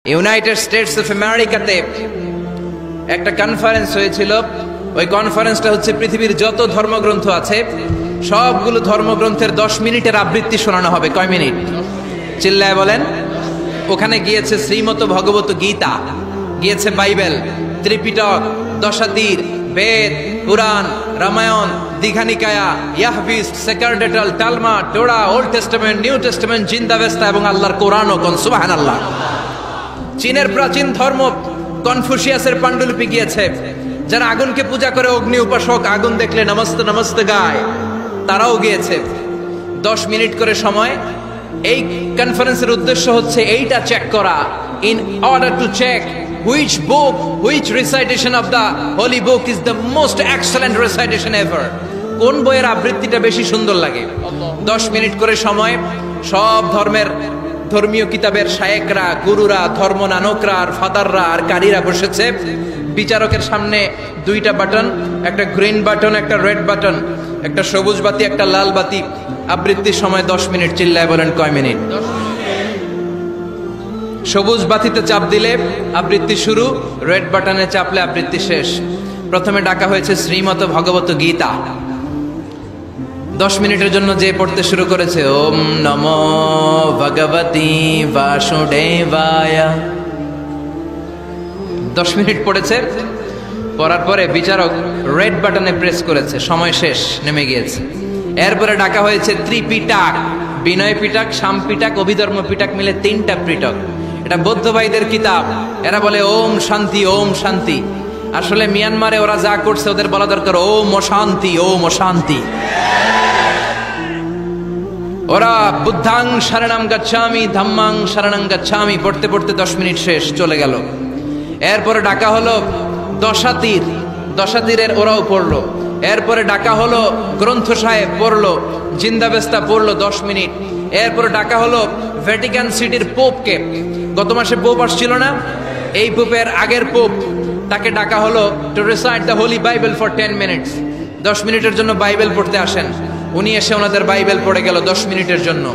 United states of আমেরিকাতে একটা conference হয়েছিল। ওই কনফারেন্সটা হচ্ছে পৃথিবীর যত ধর্মগ্রন্থ আছে সবগুলো ধর্মগ্রন্থের 10 মিনিটের আবৃত্তি শোনানো হবে। কয় মিনিট? চিল্লায় বলেন। ওখানে গিয়েছে শ্রীমত ভগবত গীতা, গিয়েছে বাইবেল, ত্রিপিটক, দশাতীর, বেদ, পুরাণ, রামায়ণ, দীঘানিকায়া, ইয়াহবিস, সেকারডেটাল, Talmud, Torah, Old Testament, New Testament, Zend Avesta এবং আল্লাহর কোরআনও। কোন সুবহানাল্লাহ। চীনের প্রাচীন ধর্ম কনফুসিয়াসের পাণ্ডুলিপি গিয়েছে। যারা আগুনকে পূজা করে, অগ্নি উপাসক, আগুন দেখলে নমস্তে নমস্তে গায়, তারাও গিয়েছে। 10 মিনিট করে সময়। এই কনফারেন্সের উদ্দেশ্য হচ্ছে এইটা চেক করা, in order to check which book, which recitation of the holy book is the most excellent recitation ever. কোন বইয়ের আবৃত্তিটা বেশি সুন্দর লাগে। 10 মিনিট করে সময়। সব ধর্মের ধর্মীয় কিতাবের শায়েকরা, গুরুরা, ধর্মনানকরা আর ফাদাররা আর কারীরা বসেছে। বিচারকের সামনে 2টা বাটন, একটা গ্রিন বাটন, একটা রেড বাটন, একটা সবুজ বাতি, একটা লাল বাতি। আবৃত্তির সময় 10 মিনিট। চিল্লায় বলেন কয় মিনিট? সবুজ বাতিতে চাপ দিলে আবৃত্তি শুরু, রেড বাটনে চাপলে আবৃত্তি শেষ। প্রথমে ডাকা হয়েছে শ্রীমত ভগবত গীতা। 10 মিনিটের জন্য যে পড়তে শুরু করেছে, ওম নমো ভগবতী বাসুদেবায়। 10 মিনিট পড়েছে। পড়ার পরে বিচারক রেড বাটনে প্রেস করেছে, সময় শেষ, নেমে গিয়েছে। এরপরে ডাকা হয়েছে ত্রিপিটক, বিনয় পিটক, শাম পিটক, অভিধর্ম পিটক মিলে 3টা পিটক। এটা বৌদ্ধ ভাইদের কিতাব। এরা বলে ওম শান্তি, ওম শান্তি। আসলে মিয়ানমারে ওরা যা করছে ওদের বলা দরকার ওম অশান্তি, ওম অশান্তি। ওরা বুদ্ধাং শরণং গচ্ছামি, ধাম্মাং শরণং গচ্ছামি পড়তে পড়তে 10 মিনিট শেষ, চলে গেল। এরপরে ডাকা হলো দশাতীর, দশাতীরের ওরাও পড়লো। এরপরে ডাকা হলো গ্রন্থ সাহেব, পড়লো। জিন্দাবেস্তা পড়লো 10 মিনিট। এরপরে ডাকা হলো ভ্যাটিকান সিটির পোপকে। গত মাসে পোপ আসছিল না? এই পোপের আগের পোপ, তাকে ডাকা হলো to recite the Holi Bible for 10 minutes. 10 মিনিটের জন্য বাইবেল পড়তে আসেন। উনি এসে ওনাদের বাইবেল পড়ে গেল 10 মিনিটের জন্য।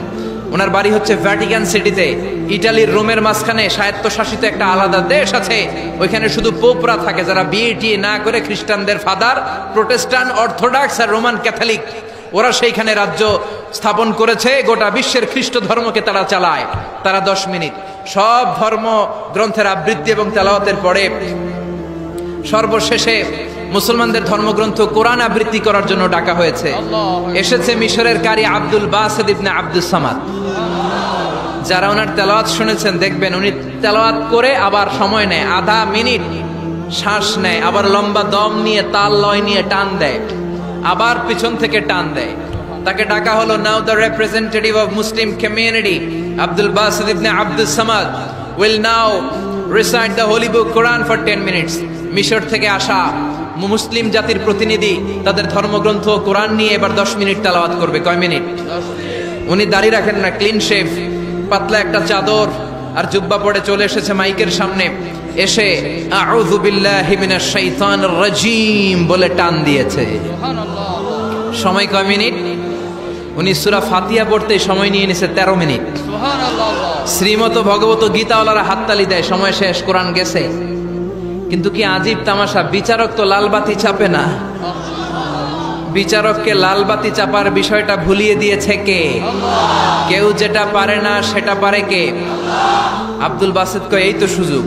ওনার বাড়ি হচ্ছে ভ্যাটিকান সিটিতে, ইটালির রোমের মাঝখানে স্বায়ত্তশাসিত একটা আলাদা দেশ আছে। ওইখানে শুধু পোপরা থাকে, যারা বিয়ে টিয়ে না করে খ্রিস্টানদের ফাদার, প্রোটেস্টান্ট, অর্থোডক্স আর রোমান ক্যাথলিক, ওরা সেইখানে রাজ্য স্থাপন করেছে। গোটা বিশ্বের খ্রিস্ট ধর্মকে তারা চালায়। তারা 10 মিনিট সব ধর্ম গ্রন্থের আবৃত্তি এবং তেলাওয়াতের পরে সর্বশেষে মুসলমানদের ধর্মগ্রন্থ কোরআন আবৃত্তি করার জন্য ডাকা হয়েছে। এসেছে মিশরের কারি Abdul Basit ibn Abdus Samad. যারা ওনার তেলাওয়াত শুনেছেন দেখবেন উনি তেলাওয়াত করে আবার সময় নেয়, আধা মিনিট শ্বাস নেয়, আবার লম্বা দম নিয়ে তাল লয় নিয়ে টান দেয়, আবার পিছন থেকে টান দেয়। তাকে ডাকা হলো now the representative of Muslim community Abdul Basit ibn Abdus Samad will now recite the holy book Quran for 10 minutes. মিশর থেকে আসা মুসলিম জাতির প্রতিনিধি তাদের ধর্মগ্রন্থ কোরআন নিয়ে এবার 10 মিনিট তেলাওয়াত করবে। কয় মিনিট? উনি দাড়ি রাখেন না, ক্লিন শেভ, পাতলা একটা চাদর আর জুব্বা পরে চলে এসেছে মাইকের সামনে। এসে আউযু বিল্লাহি মিনাশ শাইতানির রাজিম বলে টান দিয়েছে। সময় কয় মিনিট? উনি সূরা ফাতিহা পড়তে সময় নিয়ে নিছে 13 মিনিট। শ্রীমত ভগবত গীতাওয়ালারা হাততালি দেয়, সময় শেষ, কোরআন গেছে। কিন্তু কি আজীব তামাশা, বিচারক তো লালবাতি চাপে না। বিচারককে লালবাতি চাপার বিষয়টা ভুলিয়ে দিয়েছে কে? কেউ যেটা পারে না সেটা পারে কে? আব্দুল বাসিত কয় এই তো সুযোগ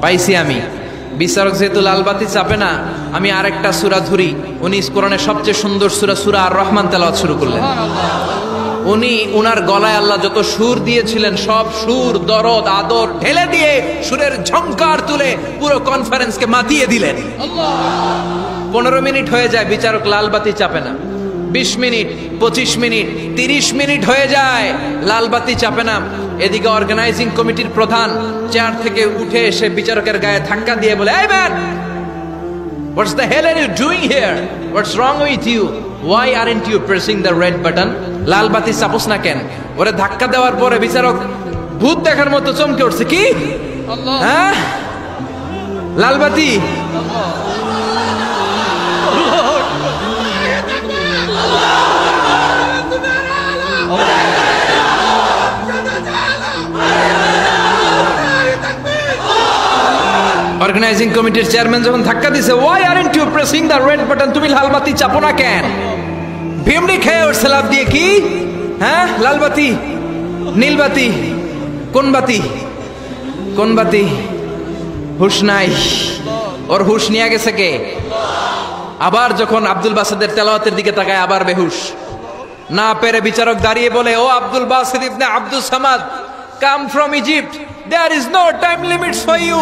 পাইছি আমি। বিচারক যেহেতু লালবাতি চাপে না, আমি আরেকটা সূরা ধরি। উনি কোরআনের সবচেয়ে সুন্দর সূরা আর রহমান তেলাওয়াত শুরু করলেন। উনি উনার গলায় আল্লাহ যত সুর দিয়েছিলেন সব সুর, দরদ, আদর ঢেলে দিয়ে সুরের ঝংকার তুলে পুরো কনফারেন্সকে মাতিয়ে দিলেন। 15 মিনিট হয়ে যায়, বিচারক লালবাতি চাপে না। 20 মিনিট, 25 মিনিট, 30 মিনিট হয়ে যায়, লালবাতি চাপে না। এদিকে অর্গানাইজিং কমিটির প্রধান চেয়ার থেকে উঠে এসে বিচারকের গায়ে ধাক্কা দিয়ে বলে, এই man, what's the hell are you doing here? What's wrong with you? Why aren't you pressing the red button? লাল বাতি চাপোস না কেন? ওরে ধাক্কা দেওয়ার পরে বিচারক ভূত দেখার মতো চমকে উঠছে। কি? হ্যাঁ, লাল বাতি। অর্গানাইজিং কমিটির চেয়ারম্যান যখন ধাক্কা দিছে, why aren't you pressing the red button, তুমি লাল বাতি চাপো না কেন? ভিমড়ি খেয়ে ওর লাফ দিয়ে, কি হ্যাঁ লাল বাতি নীল বাতি কোন বাতি কোন বাতি? হুশ নাই, ওর হুশ নিয়ে গেছে কে? আবার যখন আব্দুল বাসেদের তেলাওয়াতের দিকে তাকায় আবার বেহুশ। না পেরে বিচারক দাঁড়িয়ে বলে, ও Abdul Basit ibn Abdul Samad, come from Egypt, there is no time limits for you,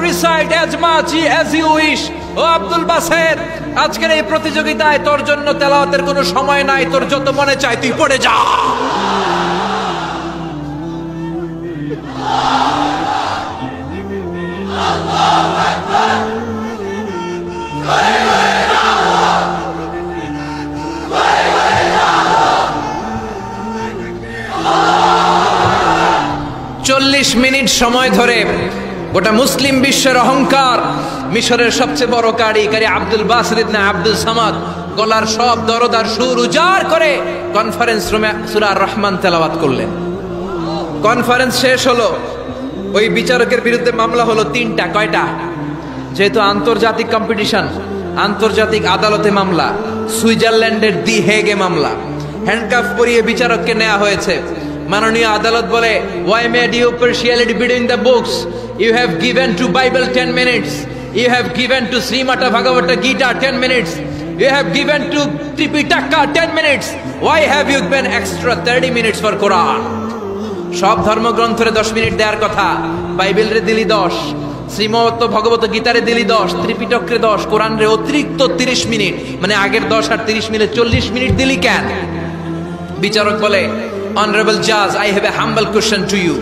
recite as much as you wish. O Abdul Based, আজকের এই প্রতিযোগিতায় তোর জন্য তেলাওয়াতের কোনো সময় নাই, তোর যত মনে চায় তুই পড়ে যা। চল্লিশ মিনিট সময় ধরে গোটা মুসলিম বিশ্বের অহংকার, মিশরের সবচেয়ে বড় কারি Abdul Basit ibn Abdul Samad গলার সব দরদার সুর উজাড় করে কনফারেন্স রুমে সূরা আর রহমান তেলাওয়াত করলেন। কনফারেন্স শেষ হলো, ওই বিচারকের বিরুদ্ধে মামলা হলো তিনটা। কয়টা? যেহেতু আন্তর্জাতিক কম্পিটিশন, আন্তর্জাতিক আদালতে মামলা, সুইজারল্যান্ডের দি হেগে মামলা। হ্যান্ডকাফ পরিয়ে বিচারককে নেওয়া হয়েছে। মাননীয় আদালত বলে, why made you partiality between the books? You have given to Bible 10 minutes, you have given to Srimata Bhagavata Gita 10 minutes, you have given to Tripitaka 10 minutes, why have you given extra 30 minutes for Quran? সব ধর্মগ্রন্থরে 10 minute দেওয়ার কথা, বাইবেলরে দিলি 10, শ্রীমত ভগবত গীতারে দিলি 10, ত্রিপিটকরে 10, কোরআনরে অতিরিক্ত 30 minute, মানে আগের 10 আর 30 মিলে 40 minute দিলি কেন? বিচারক বলে, অনারেবল জাজ, I have a humble question to you.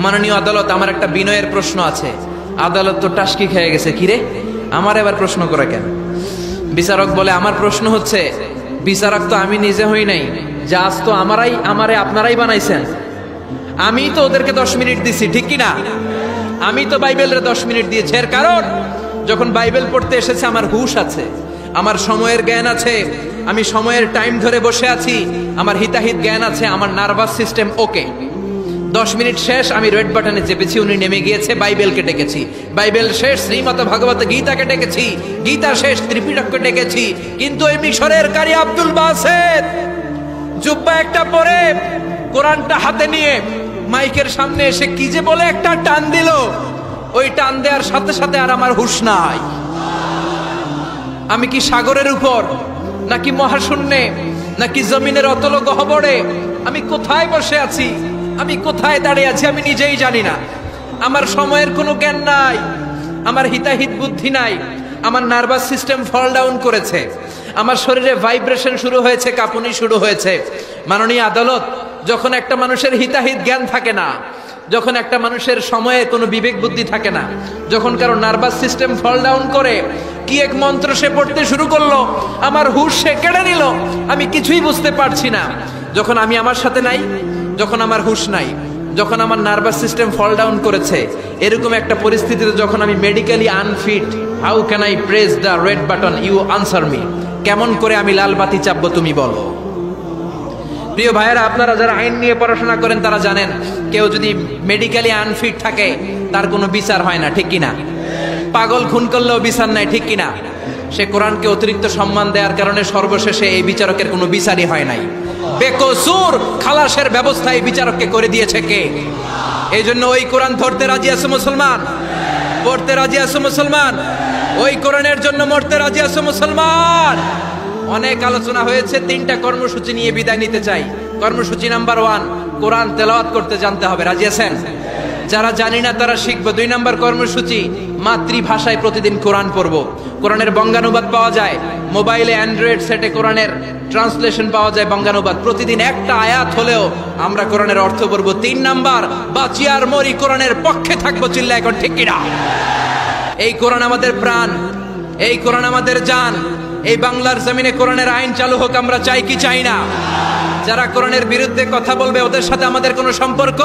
মাননীয় আদালত, আমার একটা বিনয়ের প্রশ্ন আছে। আদালত তো টাসকি খেয়ে গেছে, কিরে আমার এবার প্রশ্ন করে কেন? বিচারক বলে, আমার প্রশ্ন হচ্ছে, বিচারক তো আমি নিজে হই নাই, জাজ তো আমারে আপনারাই বানাইছেন। আমি তো ওদেরকে 10 মিনিট দিছি, ঠিক কি না? আমি তো বাইবেলরে 10 মিনিট দিয়েছি। এর কারণ, যখন বাইবেল পড়তে এসেছে আমার হুশ আছে, আমার সময়ের জ্ঞান আছে, আমি সময়ের টাইম ধরে বসে আছি, আমার হিতাহিত জ্ঞান আছে, আমার নার্ভাস সিস্টেম ওকে। 10 মিনিট শেষ, আমি রেড বাটনে চেপেছি, উনি নেমে গিয়েছে, বাইবেলকে ডেকেছি, বাইবেল শেষ, শ্রীমত ভাগবত গীতাকে ডেকেছি, গীতা শেষ, ত্রিপিটককে ডেকেছি। কিন্তু এই মিশরের কারি আব্দুল বাসেদ জুব্বা একটা পরে কোরআনটা হাতে নিয়ে মাইকের সামনে এসে কি যে বলে একটা টান দিল, ওই টান দেওয়ার সাথে সাথে আর আমার হুঁশ নাই। আমি কি সাগরের উপর, নাকি মহাশূন্যে, নাকি জমিনের অতল গহ্বরে? আমি কোথায় বসে আছি, আমি কোথায় দাঁড়িয়ে আছি, আমি নিজেই জানি না। আমার সময়ের কোনো জ্ঞান নাই, আমার হিতাহিত বুদ্ধি নাই, আমার নার্ভাস সিস্টেম ফল ডাউন করেছে, আমার শরীরে ভাইব্রেশন শুরু হয়েছে, কাঁপুনি শুরু হয়েছে। মাননীয় আদালত, যখন একটা মানুষের হিতাহিত জ্ঞান থাকে না, যখন একটা মানুষের সময়ে কোনো বিবেক বুদ্ধি থাকে না, যখন কারো নার্ভাস সিস্টেম ফল ডাউন করে, কি এক মন্ত্র সে পড়তে শুরু করলো, আমার হুঁশ সে কেড়ে নিল, আমি কিছুই বুঝতে পারছি না। যখন আমি আমার সাথে নাই, যখন আমার হুঁশ নাই, যখন আমার নার্ভাস সিস্টেম ফল ডাউন করেছে, এরকম একটা পরিস্থিতিতে যখন আমি medically unfit, how can I press the red button? You answer me. কেমন করে আমি লাল বাতি চাপবো তুমি বলো? প্রিয় ভাইয়েরা, আপনারা যারা আইন নিয়ে পড়াশোনা করেন তারা জানেন, কেউ যদি মেডিকেলি আনফিট থাকে তার কোনো বিচার হয় না, ঠিক কিনা? পাগল খুন করলেও বিচার নাই, ঠিক কিনা? সে কোরআনকে অতিরিক্ত সম্মান দেওয়ার কারণে সর্বশেষে এই বিচারকের কোনো বিচারই হয় নাই। বেকসুর খালাসের ব্যবস্থা এই বিচারককে করে দিয়েছে কে? এই জন্য ওই কোরআন ধরতে রাজি আছে মুসলমান, পড়তে রাজি আছে মুসলমান, ওই কোরআনের জন্য মরতে রাজি আছে মুসলমান। অনেক আলোচনা হয়েছে, 3টা কর্মসূচি নিয়ে বিদায় নিতে চাই। কর্মসূচি নাম্বার 1, কোরআন তেলাওয়াত করতে জানতে হবে। রাজি আছেন? যারা জানি না তারা শিখবো। 2 নম্বর কর্মসূচি, মাতৃভাষায় প্রতিদিন কোরআন পড়বো। কোরআনের বঙ্গানুবাদ পাওয়া যায় মোবাইলে, অ্যান্ড্রয়েড সেটে কোরআনের ট্রান্সলেশন পাওয়া যায় বঙ্গানুবাদ। প্রতিদিন একটা আয়াত হলেও আমরা কোরআনের অর্থ পড়বো। 3 নাম্বার, বাঁচি আর মরি কোরআনের পক্ষে থাকবো। চিল্লা এখন ঠিক কিনা? এই কোরআন আমাদের প্রাণ, এই কোরআন আমাদের জান। এই বাংলার জমিনে কোরআনের আইন চালু হোক, আমরা চাই কি চাই না? যারা কোরআনের বিরুদ্ধে কথা বলবে ওদের সাথে আমাদের কোনো সম্পর্ক।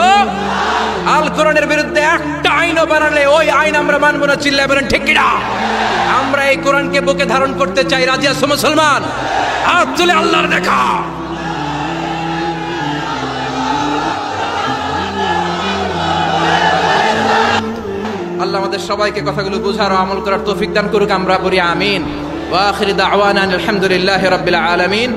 আল কোরআনের বিরুদ্ধে একটা আইনও বানালে ওই আইন আমরা মানবো না। চিল্লায় বলেন ঠিক কিনা? আমরা এই কোরআনকে বুকে ধারণ করতে চাই। রাজি আছো মুসলমান? হাত তুলে আল্লাহর দেখা। আল্লাহ আমাদের সবাইকে কথাগুলো বুঝার ও আমল করার তৌফিক দান করুক, আমরা বলি আমিন। ওয়া আখিরু দাওয়ানা আলহামদুলিল্লাহি রাব্বিল আলামিন।